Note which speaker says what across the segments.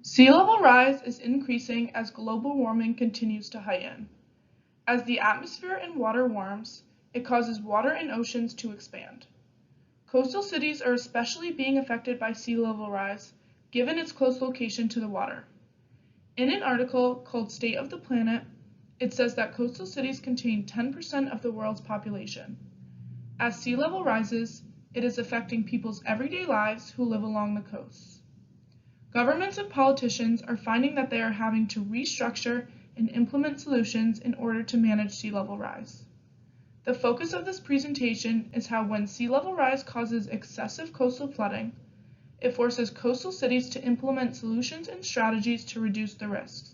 Speaker 1: Sea level rise is increasing as global warming continues to heighten. As the atmosphere and water warms, it causes water and oceans to expand. Coastal cities are especially being affected by sea level rise, given its close location to the water. In an article called State of the Planet, it says that coastal cities contain 10% of the world's population. As sea level rises, it is affecting people's everyday lives who live along the coasts. Governments and politicians are finding that they are having to restructure and implement solutions in order to manage sea level rise. The focus of this presentation is how when sea level rise causes excessive coastal flooding, it forces coastal cities to implement solutions and strategies to reduce the risks.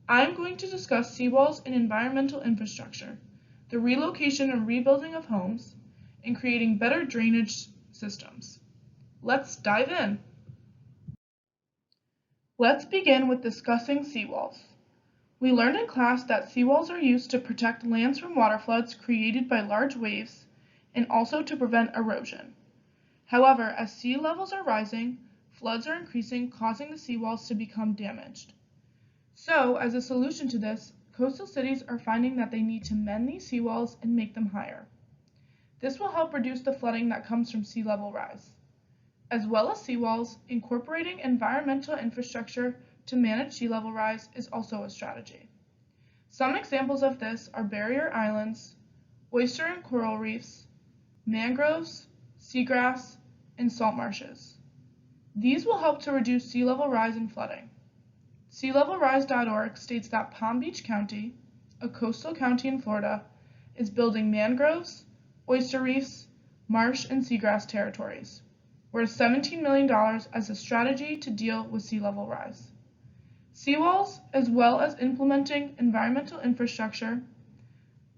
Speaker 1: I am going to discuss seawalls and environmental infrastructure, the relocation and rebuilding of homes, and creating better drainage systems. Let's dive in. Let's begin with discussing seawalls. We learned in class that seawalls are used to protect lands from waterfloods created by large waves and also to prevent erosion. However, as sea levels are rising, floods are increasing, causing the seawalls to become damaged. So, as a solution to this, coastal cities are finding that they need to mend these seawalls and make them higher. This will help reduce the flooding that comes from sea level rise. As well as seawalls, incorporating environmental infrastructure to manage sea level rise is also a strategy. Some examples of this are barrier islands, oyster and coral reefs, mangroves, seagrass, and salt marshes. These will help to reduce sea level rise and flooding. SeaLevelRise.org states that Palm Beach County, a coastal county in Florida, is building mangroves, oyster reefs, marsh, and seagrass territories, worth $17 million as a strategy to deal with sea level rise. Seawalls, as well as implementing environmental infrastructure,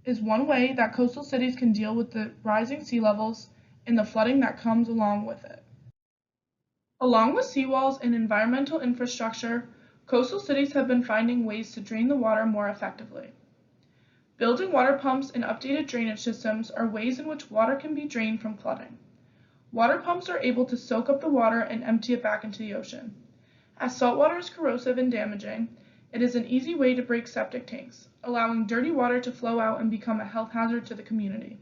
Speaker 1: is one way that coastal cities can deal with the rising sea levels and the flooding that comes along with it. Along with seawalls and environmental infrastructure, coastal cities have been finding ways to drain the water more effectively. Building water pumps and updated drainage systems are ways in which water can be drained from flooding. Water pumps are able to soak up the water and empty it back into the ocean. As saltwater is corrosive and damaging, it is an easy way to break septic tanks, allowing dirty water to flow out and become a health hazard to the community.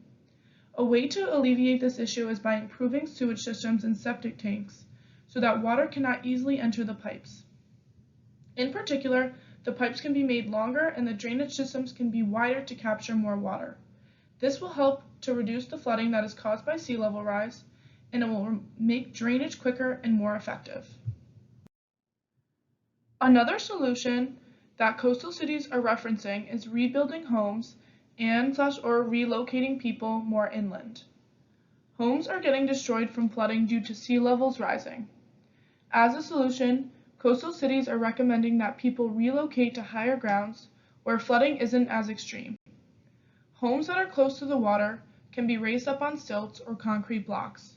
Speaker 1: A way to alleviate this issue is by improving sewage systems and septic tanks so that water cannot easily enter the pipes. In particular, the pipes can be made longer and the drainage systems can be wider to capture more water. This will help to reduce the flooding that is caused by sea level rise, and it will make drainage quicker and more effective. Another solution that coastal cities are referencing is rebuilding homes and/or relocating people more inland. Homes are getting destroyed from flooding due to sea levels rising. As a solution, coastal cities are recommending that people relocate to higher grounds where flooding isn't as extreme. Homes that are close to the water can be raised up on stilts or concrete blocks.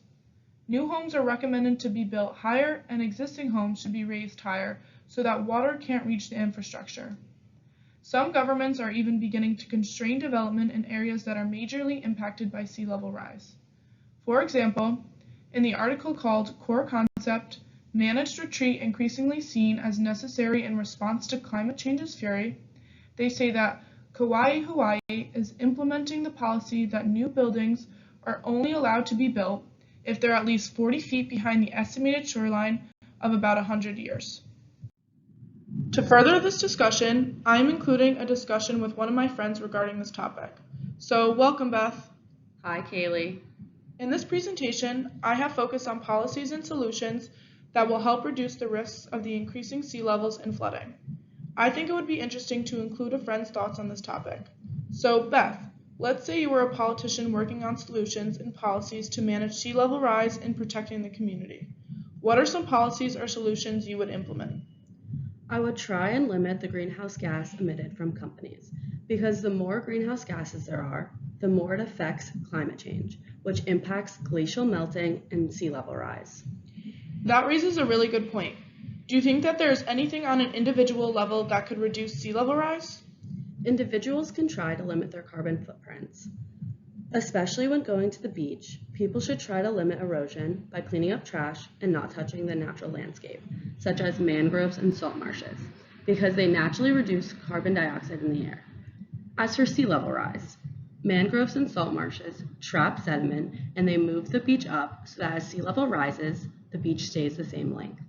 Speaker 1: New homes are recommended to be built higher, and existing homes should be raised higher so that water can't reach the infrastructure. Some governments are even beginning to constrain development in areas that are majorly impacted by sea level rise. For example, in the article called Core Concept, Managed Retreat Increasingly Seen as Necessary in Response to Climate Change's Fury, they say that Kauai, Hawaii is implementing the policy that new buildings are only allowed to be built if they're at least 40 feet behind the estimated shoreline of about 100 years. To further this discussion, I am including a discussion with one of my friends regarding this topic. So welcome, Beth.
Speaker 2: Hi, Kaylee.
Speaker 1: In this presentation, I have focused on policies and solutions that will help reduce the risks of the increasing sea levels and flooding. I think it would be interesting to include a friend's thoughts on this topic. So Beth, let's say you were a politician working on solutions and policies to manage sea level rise and protecting the community. What are some policies or solutions you would implement?
Speaker 2: I would try and limit the greenhouse gas emitted from companies, because the more greenhouse gases there are, the more it affects climate change, which impacts glacial melting and sea level rise.
Speaker 1: That raises a really good point. Do you think that there's anything on an individual level that could reduce sea level rise?
Speaker 2: Individuals can try to limit their carbon footprints. Especially when going to the beach, people should try to limit erosion by cleaning up trash and not touching the natural landscape, such as mangroves and salt marshes, because they naturally reduce carbon dioxide in the air. As for sea level rise, mangroves and salt marshes trap sediment and they move the beach up so that as sea level rises, the beach stays the same length.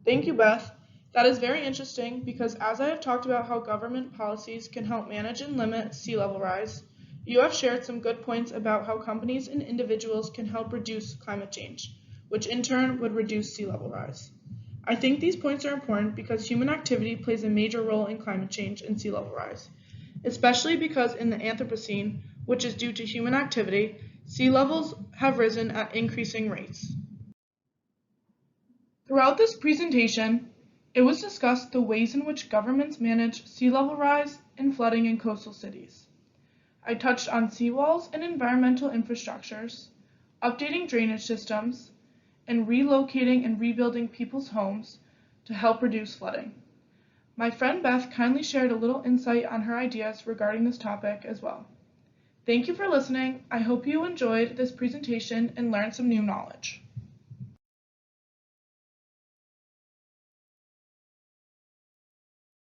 Speaker 1: Thank you, Beth. That is very interesting because as I have talked about how government policies can help manage and limit sea level rise, you have shared some good points about how companies and individuals can help reduce climate change, which in turn would reduce sea level rise. I think these points are important because human activity plays a major role in climate change and sea level rise, especially because in the Anthropocene, which is due to human activity, sea levels have risen at increasing rates. Throughout this presentation, it was discussed the ways in which governments manage sea level rise and flooding in coastal cities. I touched on seawalls and environmental infrastructures, updating drainage systems, and relocating and rebuilding people's homes to help reduce flooding. My friend Beth kindly shared a little insight on her ideas regarding this topic as well. Thank you for listening. I hope you enjoyed this presentation and learned some new knowledge.